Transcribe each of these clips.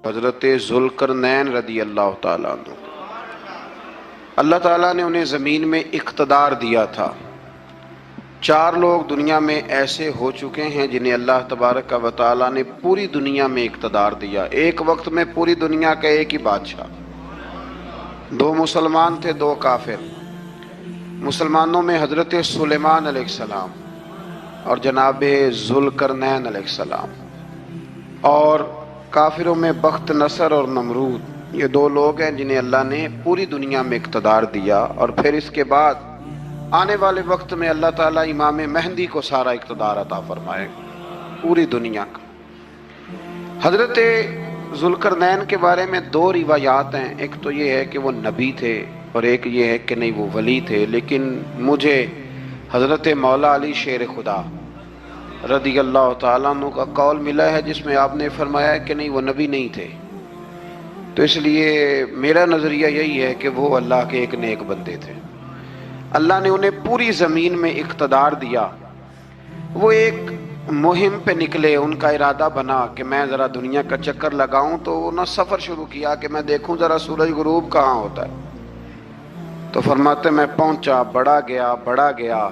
حضرت ذوالقرنین رضی اللہ تعالیٰ عنہ، اللہ تعالیٰ نے انہیں زمین میں اقتدار دیا تھا۔ 4 لوگ دنیا میں ایسے ہو چکے ہیں جنہیں اللہ تبارک و تعالیٰ نے پوری دنیا میں اقتدار دیا، ایک وقت میں پوری دنیا کا ایک ہی بادشاہ۔ 2 مسلمان تھے، 2 کافر۔ مسلمانوں میں حضرت سلیمان علیہ السلام اور جناب ذوالقرنین علیہ السلام، اور کافروں میں بخت نصر اور نمرود۔ یہ 2 لوگ ہیں جنہیں اللہ نے پوری دنیا میں اقتدار دیا، اور پھر اس کے بعد آنے والے وقت میں اللہ تعالیٰ امام مہدی کو سارا اقتدار عطا فرمائے پوری دنیا کا۔ حضرت ذوالقرنین کے بارے میں 2 روایات ہیں، ایک تو یہ ہے کہ وہ نبی تھے اور ایک یہ ہے کہ نہیں وہ ولی تھے، لیکن مجھے حضرت مولا علی شیر خدا رضی اللہ تعالیٰ عنہ کا قول ملا ہے جس میں آپ نے فرمایا ہے کہ نہیں وہ نبی نہیں تھے، تو اس لیے میرا نظریہ یہی ہے کہ وہ اللہ کے ایک نیک بندے تھے۔ اللہ نے انہیں پوری زمین میں اقتدار دیا۔ وہ ایک مہم پہ نکلے، ان کا ارادہ بنا کہ میں ذرا دنیا کا چکر لگاؤں، تو انہوں نے سفر شروع کیا کہ میں دیکھوں ذرا سورج غروب کہاں ہوتا ہے۔ تو فرماتے میں پہنچا، بڑا گیا،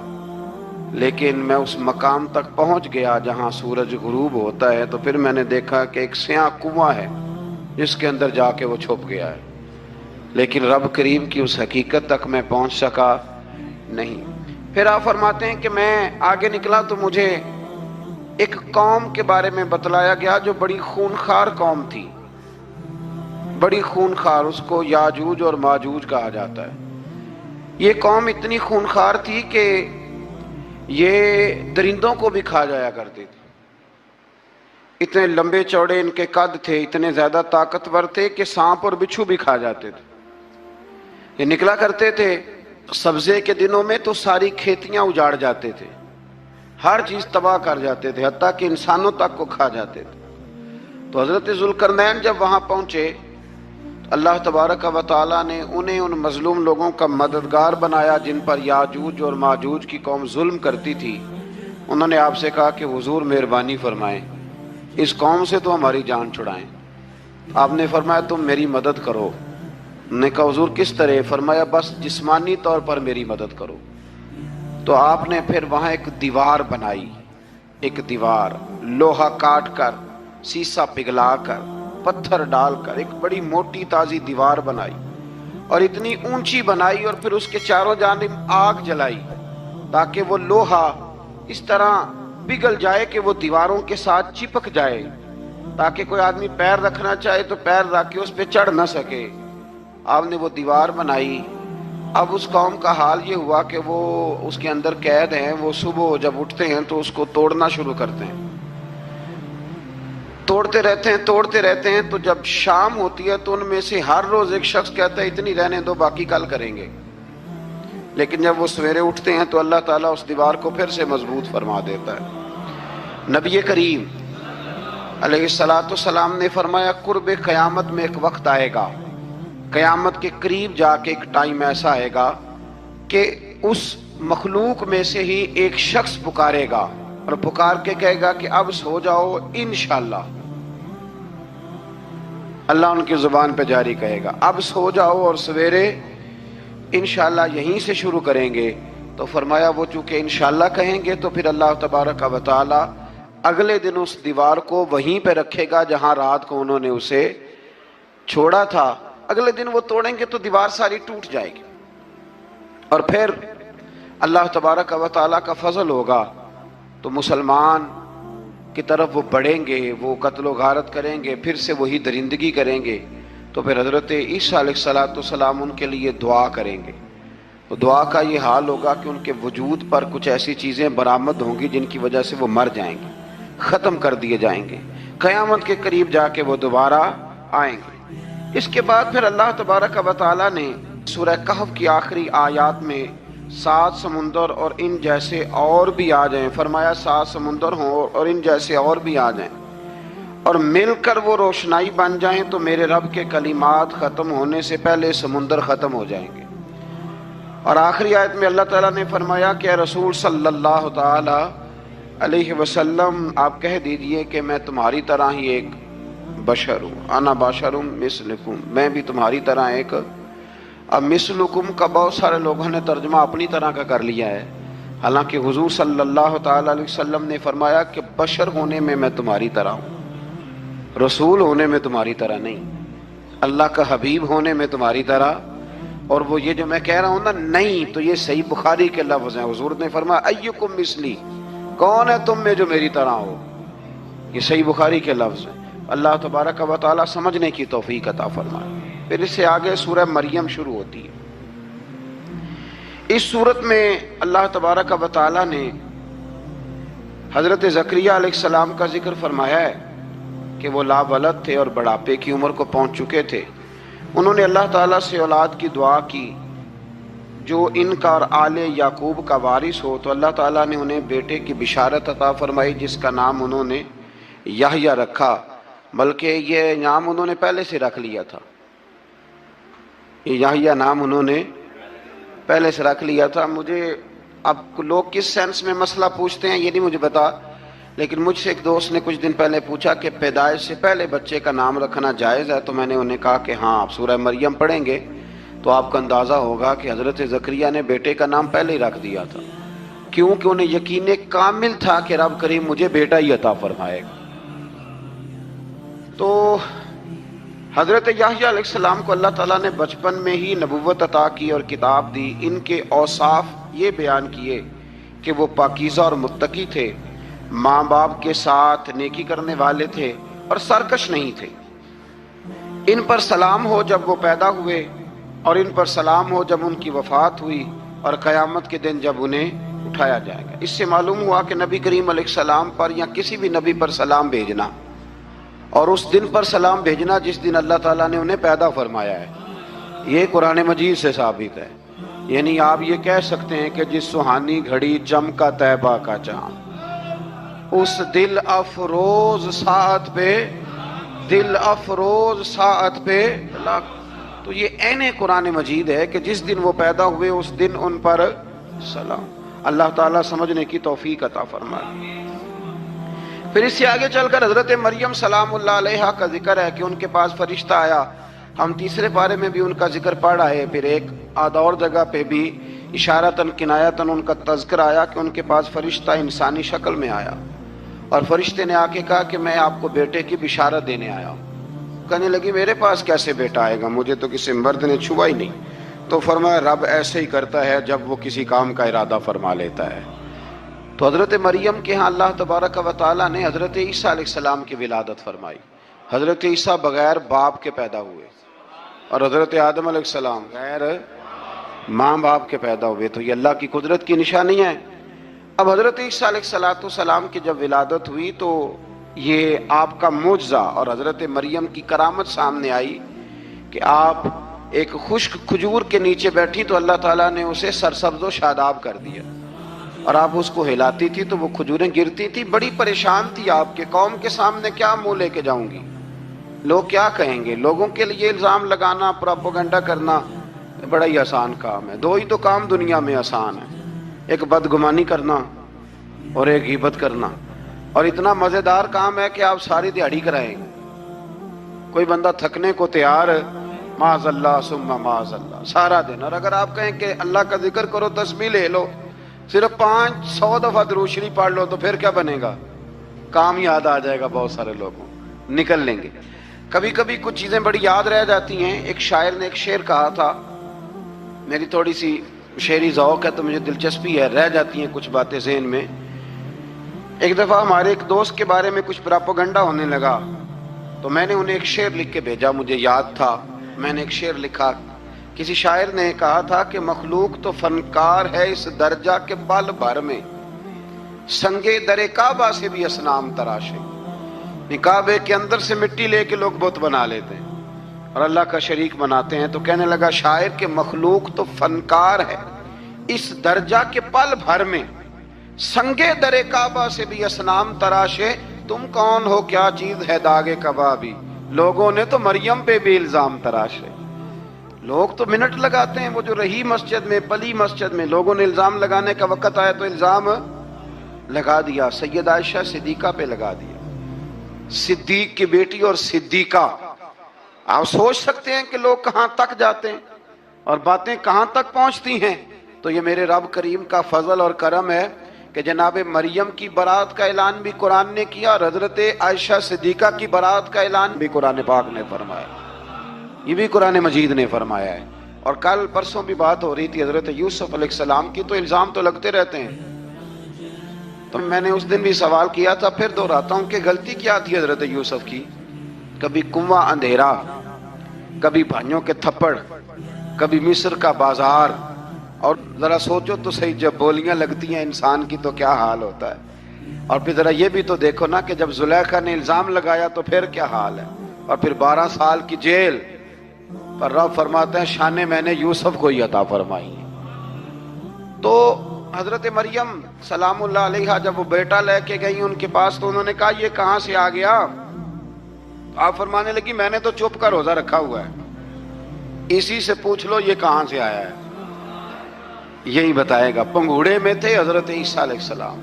لیکن میں اس مقام تک پہنچ گیا جہاں سورج غروب ہوتا ہے، تو پھر میں نے دیکھا کہ ایک سیاہ کنواں ہے جس کے اندر جا کے وہ چھپ گیا ہے، لیکن رب کریم کی اس حقیقت تک میں پہنچ سکا نہیں۔ پھر آپ فرماتے ہیں کہ میں آگے نکلا تو مجھے ایک قوم کے بارے میں بتلایا گیا جو بڑی خونخوار قوم تھی، بڑی خونخوار، اس کو یاجوج اور ماجوج کہا جاتا ہے۔ یہ قوم اتنی خونخوار تھی کہ یہ درندوں کو بھی کھا جایا کرتی تھی، اتنے لمبے چوڑے ان کے قد تھے، اتنے زیادہ طاقتور تھے کہ سانپ اور بچھو بھی کھا جاتے تھے۔ یہ نکلا کرتے تھے سبزے کے دنوں میں تو ساری کھیتیاں اجاڑ جاتے تھے، ہر چیز تباہ کر جاتے تھے، حتیٰ کہ انسانوں تک کو کھا جاتے تھے۔ تو حضرت ذوالقرنین جب وہاں پہنچے، اللہ تبارک و تعالیٰ نے انہیں ان مظلوم لوگوں کا مددگار بنایا جن پر یاجوج اور ماجوج کی قوم ظلم کرتی تھی۔ انہوں نے آپ سے کہا کہ حضور مہربانی فرمائیں، اس قوم سے تو ہماری جان چھڑائیں۔ آپ نے فرمایا تم میری مدد کرو۔ انہوں نے کہا حضور کس طرح؟ فرمایا بس جسمانی طور پر میری مدد کرو۔ تو آپ نے پھر وہاں ایک دیوار بنائی، ایک دیوار لوہا کاٹ کر، سیسا پگھلا کر، پتھر ڈال کر ایک بڑی موٹی تازی دیوار بنائی، اور اتنی اونچی بنائی، اور پھر اس کے چاروں جانب آگ جلائی تاکہ وہ لوہا اس طرح پگھل جائے کہ وہ دیواروں کے ساتھ چپک جائے، تاکہ کوئی آدمی پیر رکھنا چاہے تو پیر رکھ کے اس پہ چڑھ نہ سکے۔ آپ نے وہ دیوار بنائی۔ اب اس قوم کا حال یہ ہوا کہ وہ اس کے اندر قید ہیں، وہ صبح جب اٹھتے ہیں تو اس کو توڑنا شروع کرتے ہیں، توڑتے رہتے ہیں، تو جب شام ہوتی ہے تو ان میں سے ہر روز ایک شخص کہتا ہے اتنی رہنے دو، باقی کل کریں گے۔ لیکن جب وہ سویرے اٹھتے ہیں تو اللہ تعالیٰ اس دیوار کو پھر سے مضبوط فرما دیتا ہے۔ نبی کریم علیہ السلام نے فرمایا قرب قیامت میں ایک وقت آئے گا، قیامت کے قریب جا کے ایک ٹائم ایسا آئے گا کہ اس مخلوق میں سے ہی ایک شخص پکارے گا اور پکار کے کہے گا کہ اب سو جاؤ انشاءاللہ۔ اللہ ان کی زبان پہ جاری کہے گا اب سو جاؤ اور سویرے انشاءاللہ یہیں سے شروع کریں گے۔ تو فرمایا وہ چونکہ انشاءاللہ کہیں گے تو پھر اللہ تبارک و تعالی اگلے دن اس دیوار کو وہیں پہ رکھے گا جہاں رات کو انہوں نے اسے چھوڑا تھا۔ اگلے دن وہ توڑیں گے تو دیوار ساری ٹوٹ جائے گی، اور پھر اللہ تبارک و تعالیٰ کا فضل ہوگا تو مسلمان کی طرف وہ بڑھیں گے، وہ قتل و غارت کریں گے، پھر سے وہی درندگی کریں گے، تو پھر حضرت عیسیٰ علیہ السلام ان کے لیے دعا کریں گے۔ تو دعا کا یہ حال ہوگا کہ ان کے وجود پر کچھ ایسی چیزیں برآمد ہوں گی جن کی وجہ سے وہ مر جائیں گے، ختم کر دیے جائیں گے، قیامت کے قریب جا کے وہ دوبارہ آئیں گے۔ اس کے بعد پھر اللہ تبارک و تعالیٰ نے سورہ کہف کی آخری آیات میں 7 سمندر اور ان جیسے اور بھی آ جائیں، فرمایا 7 سمندر ہوں اور ان جیسے اور بھی آ جائیں اور مل کر وہ روشنائی بن جائیں تو میرے رب کے کلمات ختم ہونے سے پہلے سمندر ختم ہو جائیں گے۔ اور آخری آیت میں اللہ تعالیٰ نے فرمایا کہ اے رسول صلی اللہ تعالی علیہ وسلم آپ کہہ دیجئے کہ میں تمہاری طرح ہی ایک बशर हूँ, अना बशरुम मिसलकुम, मैं भी तुम्हारी तरह एक। अब मिसलकुम का बहुत सारे लोगों ने तर्जुमा अपनी तरह का कर लिया है, हालांकि हुजूर सल्लल्लाहु ताला अलैहि वसल्लम ने फरमाया कि बशर होने में मैं तुम्हारी तरह हूँ, रसूल होने में तुम्हारी तरह नहीं, अल्लाह का हबीब होने में तुम्हारी तरह। और वो ये जो मैं कह रहा हूँ ना, नहीं, तो ये सही बुखारी के लफ्ज़ हैं। हुजूर ने फरमाया अय्युकुम मिसली, कौन है तुम में जो मेरी तरह हो, ये सही बुखारी के लफ्ज़ हैं। अल्लाह तबारक व तआला समझने की तौफीक अता फरमाए। फिर इससे आगे सूरह मरियम शुरू होती है। इस सूरत में अल्लाह तबारक व तआला ने हज़रत ज़करिया अलैहिस्सलाम का जिक्र फरमाया है कि वो लावलद थे और बुढ़ापे की उम्र को पहुँच चुके थे। उन्होंने अल्लाह ताला से औलाद की दुआ की जो इनका और आले याकूब का वारिस हो, तो अल्लाह ताला ने उन्हें बेटे की बिशारत अता फरमाई जिसका नाम उन्होंने याहया रखा, बल्कि ये नाम उन्होंने पहले से रख लिया था। ये याहया नाम उन्होंने पहले से रख लिया था। मुझे अब लोग किस सेंस में मसला पूछते हैं ये नहीं मुझे बता, लेकिन मुझसे एक दोस्त ने कुछ दिन पहले पूछा कि पैदाइश से पहले बच्चे का नाम रखना जायज़ है, तो मैंने उन्हें कहा कि हाँ, आप सूरह मरियम पढ़ेंगे तो आपका अंदाज़ा होगा कि हज़रत ज़करिया ने बेटे का नाम पहले ही रख दिया था, क्योंकि उन्हें यकीन कामिल था कि रब करीम मुझे बेटा ही अता फरमाएगा। तो हज़रत याहया अलैहिस्सलाम को अल्लाह ताला ने बचपन में ही नबुव्वत अता की और किताब दी। इनके औसाफ ये बयान किए कि वो पाकीज़ा और मुत्तकी थे, माँ बाप के साथ नेकी करने वाले थे और सरकश नहीं थे। इन पर सलाम हो जब वो पैदा हुए, और इन पर सलाम हो जब उनकी वफ़ात हुई, और क़यामत के दिन जब उन्हें उठाया जाएगा। इससे मालूम हुआ कि नबी करीम अलैहिस्सलाम पर या किसी भी नबी पर सलाम भेजना और उस दिन पर सलाम भेजना जिस दिन अल्लाह ताला ने उन्हें पैदा फरमाया है, ये कुरान मजीद से साबित है। यानी आप ये कह सकते हैं कि जिस सुहानी घड़ी चमका तैबा का चाँद, उस दिल अफरोज सात पे, दिल अफरोज सात पे, तो ये ऐने कुरान मजीद है कि जिस दिन वो पैदा हुए उस दिन उन पर सलाम। अल्लाह ताला समझने की तौफीक अता फरमाए। फिर इससे आगे चलकर हज़रत मरियम सलामुल्लाह अलैहा का जिक्र है कि उनके पास फरिश्ता आया। हम तीसरे पारे में भी उनका जिक्र पढ़ आए। फिर एक आधा और जगह पे भी इशारतन किनायतन उनका तज़किर आया कि उनके पास फरिश्ता इंसानी शक्ल में आया, और फरिश्ते ने आके कहा कि मैं आपको बेटे की बिशारत देने आया हूँ। कहने लगी मेरे पास कैसे बेटा आएगा, मुझे तो किसी मर्द ने छुआ ही नहीं। तो फरमाया रब ऐसे ही करता है जब वो किसी काम का इरादा फरमा लेता है। तो हज़रत मरियम के यहाँ अल्लाह तबारक व तआला ने हज़रत ईसा अलैहिस्सलाम की विलादत फरमाई। हज़रत ईसा बग़ैर बाप के पैदा हुए और हज़रत आदम अलैहिस्सलाम गैर माँ बाप के पैदा हुए। तो ये अल्लाह की कुदरत की निशानी है। अब हज़रत ईसा अलैहिस्सलाम की जब विलादत हुई तो ये आपका मुजज़ा और हज़रत मरियम की करामत सामने आई कि आप एक खुश्क खजूर के नीचे बैठी तो अल्लाह ताला ने उसे सरसब्ज़ व शादाब कर दिया, और आप उसको हिलाती थी तो वो खजूरें गिरती थी। बड़ी परेशान थी आपके कौम के सामने, क्या मुंह लेके जाऊंगी, लोग क्या कहेंगे। लोगों के लिए इल्ज़ाम लगाना, प्रोपेगेंडा करना बड़ा ही आसान काम है। दो ही तो काम दुनिया में आसान है, एक बदगुमानी करना और एक ग़ीबत करना। और इतना मज़ेदार काम है कि आप सारी दिहाड़ी कराएंगे। कोई बंदा थकने को तैयार, माज़अल्लाह सुम्मा माज़अल्लाह सारा दिन, और अगर आप कहें कि अल्लाह का जिक्र करो, तस्बीह ले लो, सिर्फ 500 दफ़ा दुरूद शरीफ पढ़ लो, तो फिर क्या बनेगा, काम याद आ जाएगा। बहुत सारे लोगों निकल लेंगे। कभी कभी कुछ चीज़ें बड़ी याद रह जाती हैं। एक शायर ने एक शेर कहा था, मेरी थोड़ी सी शेरी ज़ौक़ है तो मुझे दिलचस्पी है, रह जाती हैं कुछ बातें ज़हन में। एक दफ़ा हमारे एक दोस्त के बारे में कुछ प्रोपेगेंडा होने लगा तो मैंने उन्हें एक शेर लिख के भेजा, मुझे याद था। मैंने एक शेर लिखा, किसी शायर ने कहा था कि मखलूक तो फनकार है इस दर्जा के पल भर में, संगे दरे काबा से भी असनाम तराशे। काबे के अंदर से मिट्टी लेके लोग बुत बना लेते हैं और अल्लाह का शरीक बनाते हैं। तो कहने लगा शायर के मखलूक तो फनकार है इस दर्जा के पल भर में, संगे दरे काबा से भी असनाम तराशे। तुम कौन हो, क्या चीज है दागे कबाबी, लोगों ने तो मरियम पे भी इल्जाम तराशे। लोग तो मिनट लगाते हैं, वो जो रही मस्जिद में, पली मस्जिद में, लोगों ने इल्जाम लगाने का वक्त आया तो इल्जाम लगा दिया, सैयद आयशा सिद्दीका पे लगा दिया। सिद्दीक की बेटी और सिद्दीका। आप सोच सकते हैं कि लोग कहां तक जाते हैं और बातें कहां तक पहुंचती हैं। तो ये मेरे रब करीम का फजल और करम है कि जनाब मरियम की बारात का ऐलान भी कुरान ने किया और हजरत आयशा सिद्दीका की बारात का ऐलान भी कुरान पाक ने फरमाया, ये भी कुरान मजीद ने फरमाया है। और कल परसों भी बात हो रही थी हजरत यूसुफ अलैहिस्सलाम की, तो इल्जाम तो लगते रहते हैं। तो मैंने उस दिन भी सवाल किया था, फिर दोहराता हूं कि गलती क्या थी हजरत यूसुफ की। कभी कुआं अंधेरा, कभी भाइयों के थप्पड़, कभी मिस्र का बाजार। और जरा सोचो तो सही, जब बोलियां लगती हैं इंसान की तो क्या हाल होता है। और फिर जरा ये भी तो देखो ना कि जब जुलेखा ने इल्जाम लगाया तो फिर क्या हाल है। और फिर 12 साल की जेल। पर रब फरमाते हैं शाने मैंने यूसुफ को ही अता फरमाई। तो हजरत मरियम सलामुल्लाह अलैहा जब वो बेटा लेके गई उनके पास, तो उन्होंने कहा ये कहां से आ गया। आप फरमाने लगी मैंने तो चुप कर रोजा रखा हुआ है, इसी से पूछ लो ये कहां से आया है, यही बताएगा। पंघूड़े में थे हजरत ईसा अलैहिस्सलाम,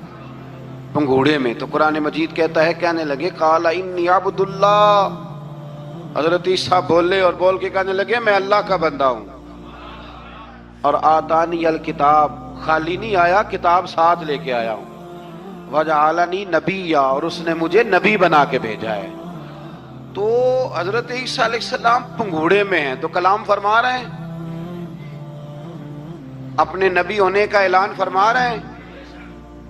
पंघूड़े में। तो कुरान मजीद कहता है कहने लगे काला इन्नी अब्दुल्लाह। हजरत ईसा बोले और बोल के कहने लगे मैं अल्लाह का बंदा हूं। और आतानी अल किताब, खाली नहीं आया, किताब साथ लेके आया हूं। वजअलनी नबिया, और उसने मुझे नबी बना के भेजा है। तो हजरत ईसा अलैहिस्सलाम पंघूड़े में हैं, तो कलाम फरमा रहे हैं, अपने नबी होने का ऐलान फरमा रहे हैं।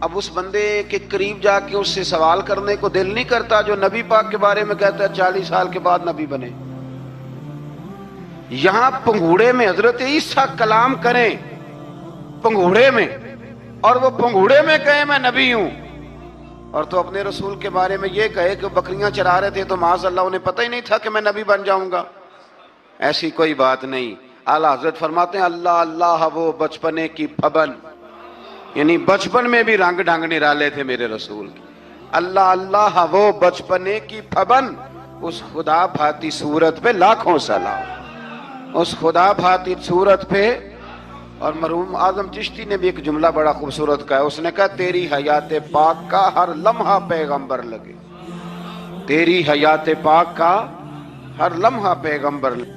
अब उस बंदे के करीब जाके उससे सवाल करने को दिल नहीं करता जो नबी पाक के बारे में कहता है 40 साल के बाद नबी बने। यहां पंघूड़े में हजरत ईसा कलाम करें, पंघूड़े में, और वो पंघूड़े में कहे मैं नबी हूं। और तो अपने रसूल के बारे में ये कहे कि बकरियां चरा रहे थे तो माज़अल्लाह उन्हें पता ही नहीं था कि मैं नबी बन जाऊंगा। ऐसी कोई बात नहीं। आला हजरत फरमाते हैं अल्लाह अल्लाह वो बचपने की फबन, यानी बचपन में भी रंग ढंग निराले थे मेरे रसूल के। अल्लाह अल्लाह वो बचपने की फबन, उस खुदा भाती सूरत पे लाखों सलाम, उस खुदा भाती सूरत पे। और मरहूम आजम चिश्ती ने भी एक जुमला बड़ा खूबसूरत कहा, उसने कहा तेरी हयात पाक का हर लम्हा पैगंबर लगे, तेरी हयात पाक का हर लम्हा पैगंबर लगे।